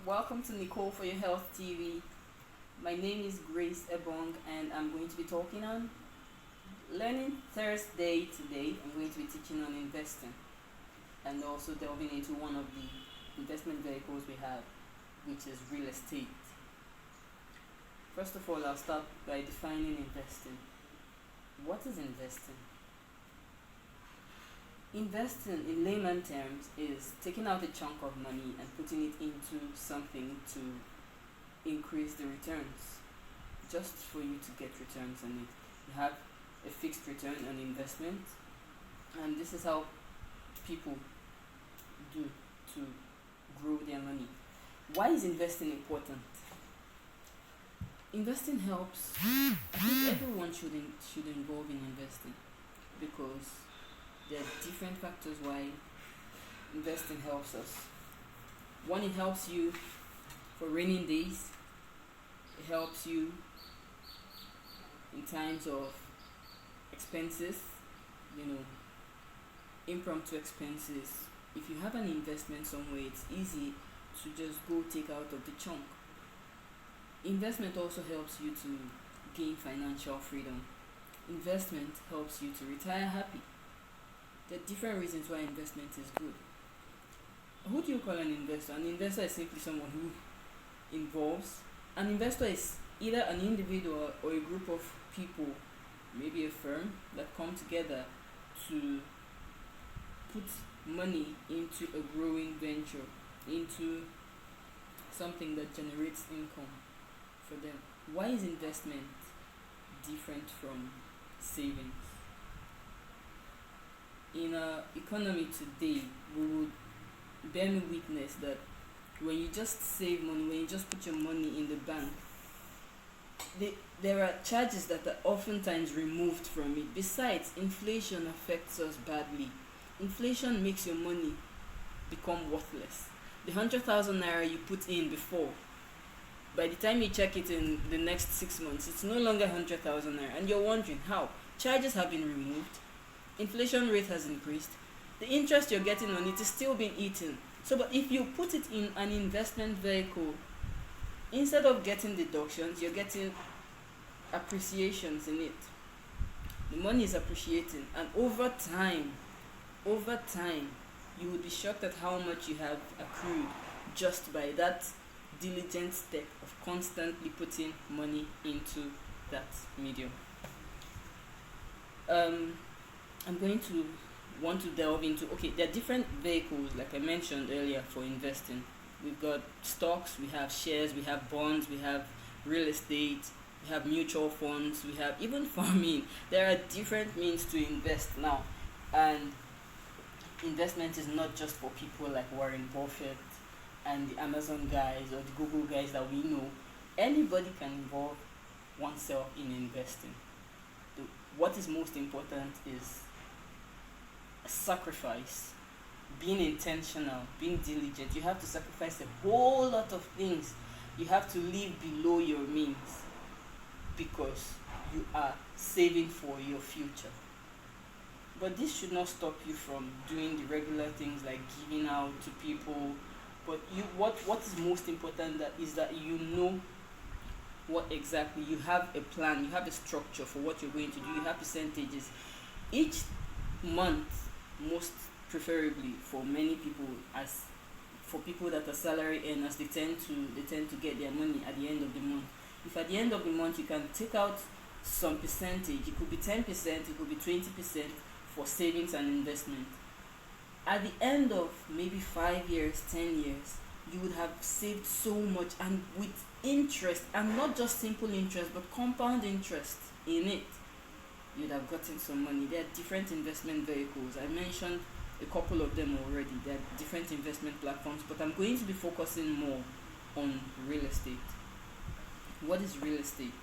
Welcome to Nichole for Your Health TV. My name is Grace Ebong, and I'm going to be talking on Learning Thursday today. I'm going to be teaching on investing and also delving into one of the investment vehicles we have, which is real estate. First of all, I'll start by defining investing. What is investing? Investing, in layman terms, is taking out a chunk of money and putting it into something to increase the returns, just for you to get returns on it. You have a fixed return on investment, and this is how people do to grow their money. Why is investing important? Investing helps. I think everyone should involve in investing, because there are different factors why investing helps us. One, it helps you for rainy days. It helps you in times of expenses, impromptu expenses. If you have an investment somewhere, it's easy to just go take out of the chunk. Investment also helps you to gain financial freedom. Investment helps you to retire happy. There are different reasons why investment is good. Who do you call an investor? An investor is simply someone who involves. An investor is either an individual or a group of people, maybe a firm, that come together to put money into a growing venture, into something that generates income for them. Why is investment different from savings? In our economy today, we would bear me witness that when you just save money, when you just put your money in the bank, there are charges that are oftentimes removed from it. Besides, inflation affects us badly. Inflation makes your money become worthless. The 100,000 naira you put in before, by the time you check it in the next 6 months, it's no longer 100,000 naira, and you're wondering how. Charges have been removed. Inflation rate has increased. The interest you're getting on it is still being eaten. So, but if you put it in an investment vehicle, instead of getting deductions, you're getting appreciations in it. The money is appreciating, and over time, you will be shocked at how much you have accrued just by that diligent step of constantly putting money into that medium. I'm going to want to delve into, there are different vehicles, like I mentioned earlier, for investing. We've got stocks, we have shares, we have bonds, we have real estate, we have mutual funds, we have even farming. There are different means to invest now, and investment is not just for people like Warren Buffett and the Amazon guys or the Google guys that we know. Anybody can involve oneself in investing. What is most important is sacrifice, being intentional, being diligent. You have to sacrifice a whole lot of things. You have to live below your means, because you are saving for your future. But this should not stop you from doing the regular things like giving out to people. But what is most important is that you know what exactly you have, a plan, you have a structure for what you're going to do. You have percentages each month. Most preferably for many people, as for people that are salary earners, they tend to get their money at the end of the month. If at the end of the month you can take out some percentage, it could be 10%, it could be 20% for savings and investment. At the end of maybe 5 years, 10 years, you would have saved so much, and with interest, and not just simple interest but compound interest in it, you'd have gotten some money. There are different investment vehicles. I mentioned a couple of them already. There are different investment platforms, but I'm going to be focusing more on real estate. What is real estate?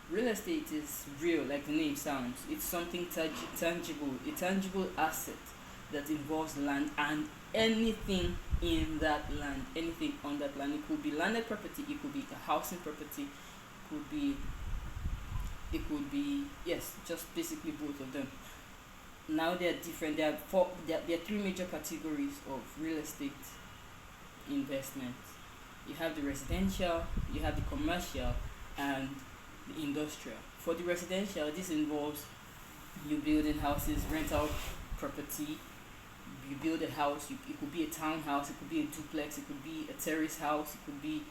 Real estate is real, like the name sounds. It's something tangible, a tangible asset that involves land and anything in that land, anything on that land. It could be landed property, it could be a housing property, it could be yes, just basically both of them. Now they are different. There are three major categories of real estate. investments. You have the residential, you have the commercial, and the industrial. For the residential, this involves you building houses, rental property. You build a house. It could be a townhouse, it could be a duplex, it could be a terrace house, it could be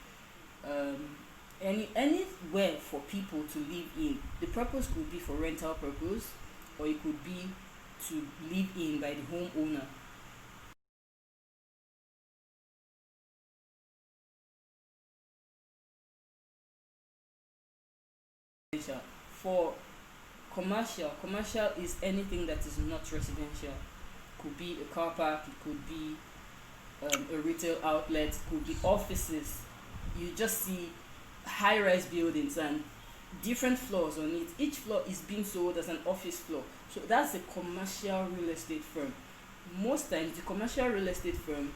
um, anywhere for people to live in. The purpose could be for rental purpose, or it could be to live in by the homeowner. For commercial is anything that is not residential. Could be a car park, it could be a retail outlet, it could be offices. You just see high-rise buildings and different floors on it. Each floor is being sold as an office floor. So that's a commercial real estate firm. Most times, the commercial real estate firm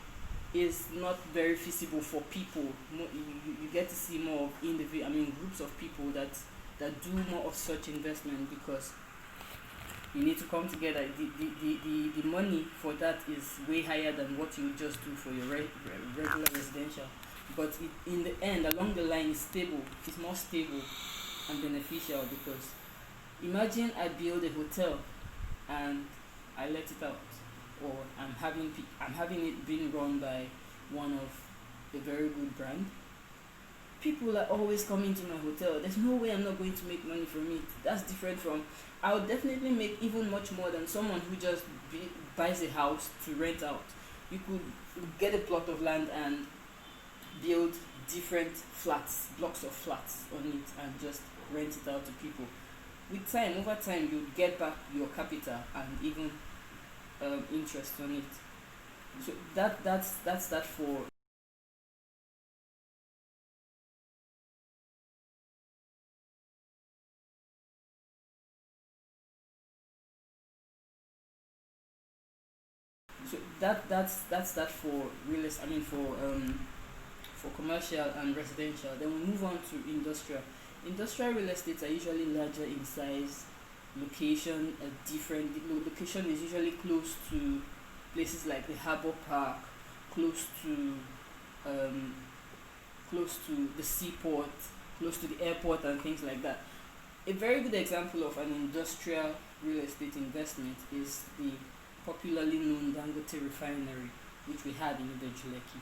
is not very feasible for people. You get to see more of groups of people that do more of such investment, because you need to come together. The money for that is way higher than what you just do for your regular residential. But in the end, along the line, it's stable. It's more stable and beneficial, because imagine I build a hotel and I let it out, or I'm having it being run by one of a very good brand. People are always coming to my hotel. There's no way I'm not going to make money from it. That's different from, I would definitely make even much more than someone who just buys a house to rent out. You could get a plot of land and build different flats, blocks of flats on it, and just rent it out to people. With time, over time, you get back your capital and even interest on it. So that's that for. So that's that for real estate. For commercial and residential. Then we move on to industrial. Industrial real estates are usually larger in size, location different. The location is usually close to places like the Harbour Park, close to um, close to the seaport, close to the airport, and things like that. A very good example of an industrial real estate investment is the popularly known Dangote refinery, which we had in Ibejuleki.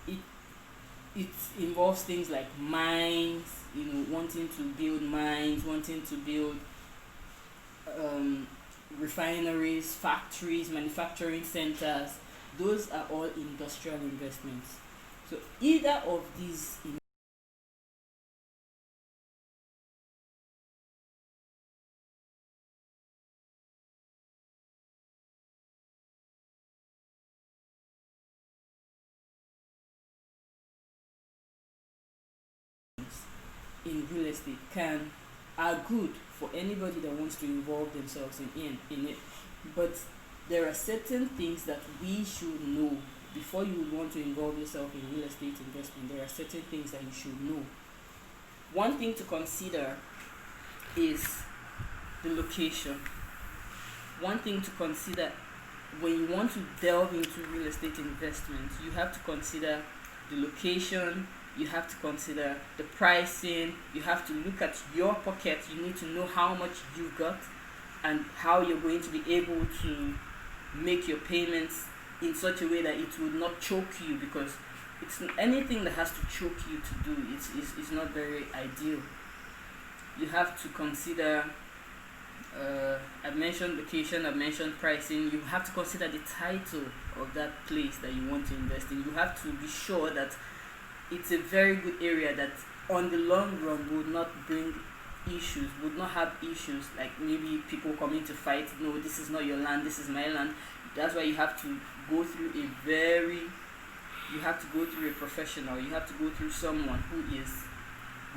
It it involves things like mines, wanting to build mines, wanting to build um, refineries, factories, manufacturing centers. Those are all industrial investments. So either of these in real estate can are good for anybody that wants to involve themselves in it, but there are certain things that we should know before you would want to involve yourself in real estate investment. There are certain things that you should know. One thing to consider is the location. One thing to consider when you want to delve into real estate investment, you have to consider the location, you have to consider the pricing, you have to look at your pocket, you need to know how much you've got and how you're going to be able to make your payments in such a way that it will not choke you, because it's anything that has to choke you to do it's not very ideal. You have to consider I've mentioned location, I've mentioned pricing. You have to consider the title of that place that you want to invest in. You have to be sure that it's a very good area that on the long run would not bring issues, would not have issues like maybe people coming to fight. No, this is not your land, this is my land. That's why you have to go through you have to go through a professional, you have to go through someone who is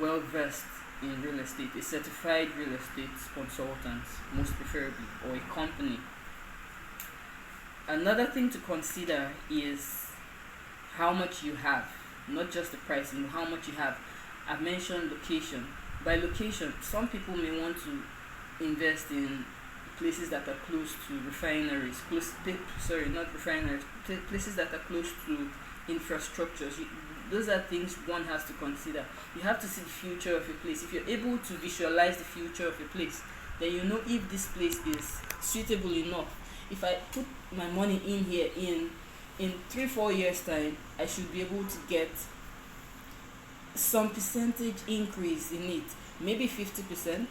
well versed in real estate, a certified real estate consultant, most preferably, or a company. Another thing to consider is how much you have, not just the pricing, how much you have. I've mentioned location. By location, some people may want to invest in places that are close to refineries, not refineries, places that are close to infrastructures. Those are things one has to consider. You have to see the future of a place. If you're able to visualize the future of a place, then you know if this place is suitable enough. If I put my money in here in 3-4 years time, I should be able to get some percentage increase in it, maybe 50%,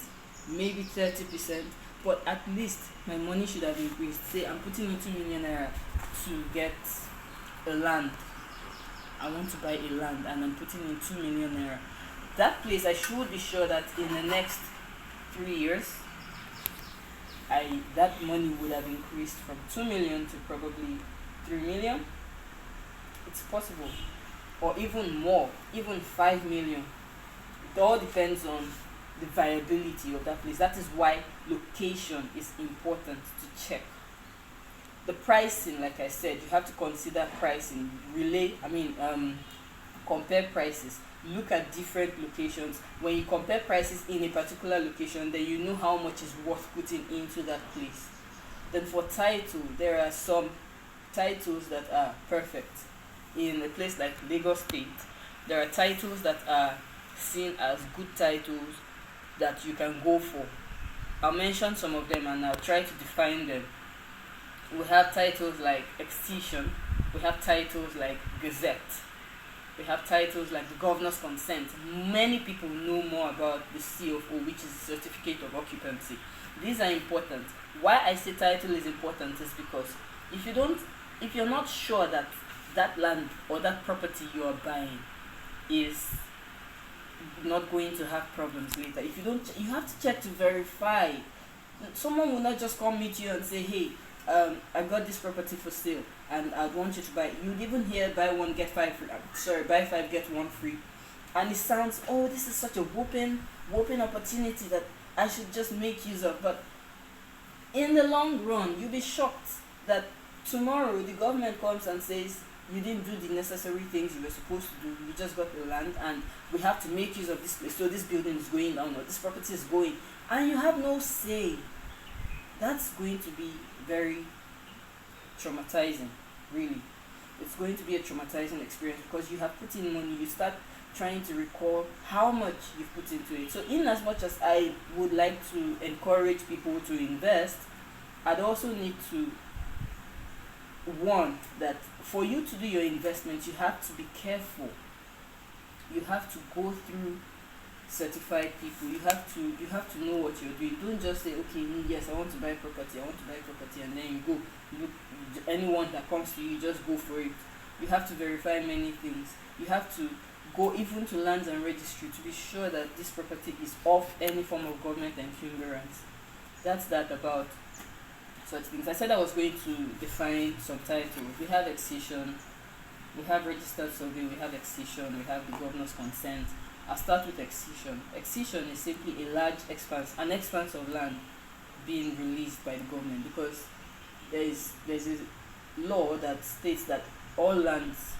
maybe 30%, but at least my money should have increased. Say I'm putting in 2 million naira to get a land. I want to buy a land and I'm putting in 2 million naira. That place, I should be sure that in the next 3 years, that money would have increased from 2 million to probably 3 million. It's possible, or even more, even 5 million. It all depends on the viability of that place. That is why location is important to check. The pricing, like I said, you have to consider pricing. Compare prices. Look at different locations. When you compare prices in a particular location, then you know how much is worth putting into that place. Then for title, there are some titles that are perfect. In a place like Lagos State, there are titles that are seen as good titles that you can go for. I'll mention some of them and I'll try to define them. We have titles like Excision, we have titles like Gazette, we have titles like the Governor's Consent. Many people know more about the CFO, which is the Certificate of Occupancy. These are important. Why I say title is important is because if you're not sure that that land or that property you are buying is not going to have problems later, you have to check to verify. Someone will not just come meet you and say, hey, I got this property for sale and I'd want you to buy it. You'd even hear buy one get five free. Buy five get one free, and it sounds, oh, this is such a whopping opportunity that I should just make use of. But in the long run, you'll be shocked that tomorrow the government comes and says you didn't do the necessary things you were supposed to do. You just got the land and we have to make use of this place. So this building is going down or this property is going, and you have no say. That's going to be very traumatizing, really. It's going to be a traumatizing experience because you have put in money. You start trying to recall how much you've put into it. So in as much as I would like to encourage people to invest, I'd also need to warn that for you to do your investment, you have to be careful. You have to go through certified people. You have to know what you're doing. Don't just say, okay, yes, I want to buy property, and then you go look. Anyone that comes to you, just go for it. You have to verify many things. You have to go even to lands and registry to be sure that this property is off any form of government encumbrance. That's that about such things. I said I was going to define some titles. We have excision, we have registered survey, we have excision, we have the governor's consent. I'll start with excision. Excision is simply an expanse of land being released by the government, because there's a law that states that all lands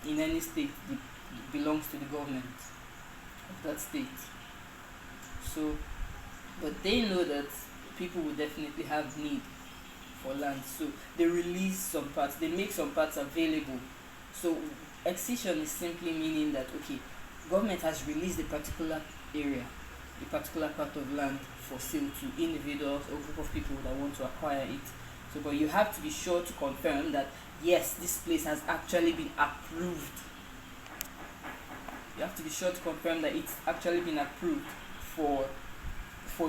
in any state belongs to the government of that state. So, but they know that people will definitely have need for land, so they release some parts, they make some parts available. So excision is simply meaning that, okay, government has released a particular area, a particular part of land for sale to individuals or group of people that want to acquire it. So, but you have to be sure to confirm that yes, this place has actually been approved. You have to be sure to confirm that it's actually been approved for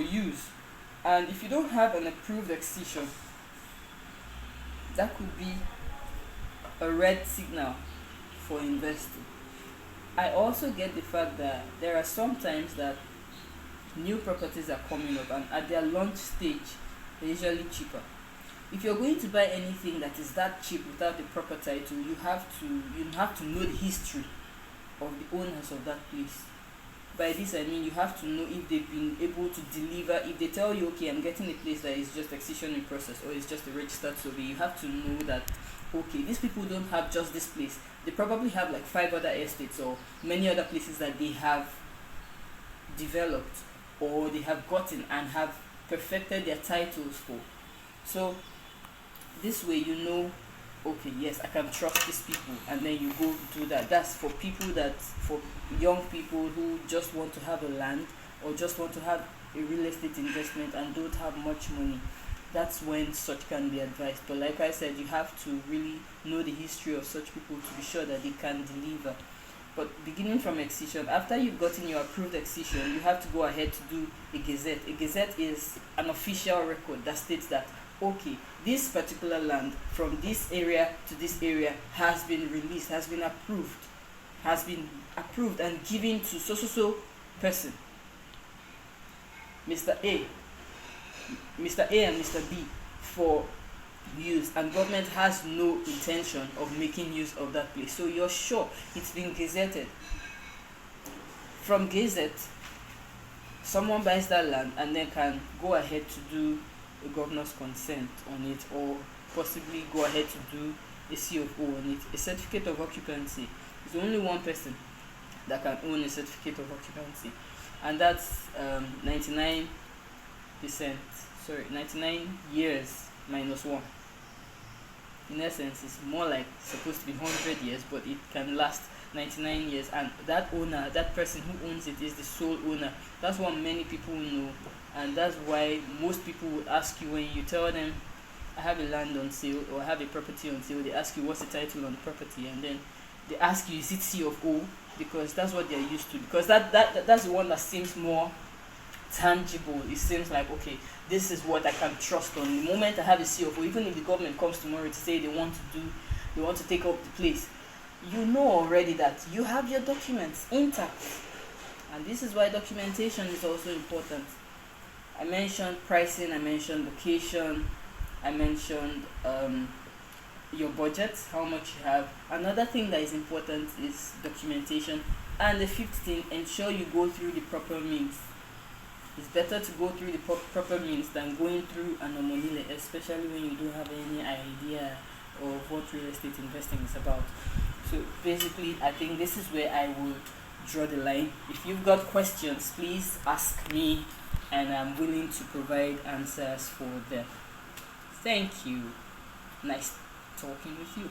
use. And if you don't have an approved excision, that could be a red signal for investing. I also get the fact that there are some times that new properties are coming up and at their launch stage they're usually cheaper. If you're going to buy anything that is that cheap without the proper title, you have to know the history of the owners of that place. By this I mean you have to know if they've been able to deliver. If they tell you, okay, I'm getting a place that is just excision in process or it's just a registered survey, you have to know that, okay, these people don't have just this place. They probably have like 5 other estates or many other places that they have developed or they have gotten and have perfected their titles for. So this way you know, okay, yes, I can trust these people, and then you go do that. That's for people, that for young people who just want to have a land or just want to have a real estate investment and don't have much money. That's when such can be advised. But like I said, you have to really know the history of such people to be sure that they can deliver. But beginning from excision, after you've gotten your approved excision, you have to go ahead to do a gazette. A gazette is an official record that states that, okay, this particular land from this area to this area has been released, has been approved and given to so person, Mr. A, Mr. A and Mr. B, for use, and government has no intention of making use of that place. So you're sure it's been gazetted. From gazette, someone buys that land and then can go ahead to do a governor's consent on it, or possibly go ahead to do a CFO on it, a certificate of occupancy. There's only one person that can own a certificate of occupancy, and that's 99%. Sorry, 99 years minus 1. In essence, it's more like supposed to be 100 years, but it can last 99 years. And that owner, that person who owns it, is the sole owner. That's what many people know, and that's why most people would ask you, when you tell them, I have a land on sale or I have a property on sale, they ask you what's the title on the property, and then they ask you, is it C of O? Because that's what they're used to. Because that's the one that seems more tangible. It seems like, okay, this is what I can trust on. The moment I have a CFO, even if the government comes tomorrow to say they want to take up the place, you know already that you have your documents intact. And this is why documentation is also important. I mentioned pricing, I mentioned location, I mentioned your budget, how much you have. Another thing that is important is documentation. And the fifth thing, ensure you go through the proper means. It's better to go through the proper means than going through an omonile, especially when you don't have any idea of what real estate investing is about. So basically, I think this is where I would draw the line. If you've got questions, please ask me, and I'm willing to provide answers for them. Thank you. Nice talking with you.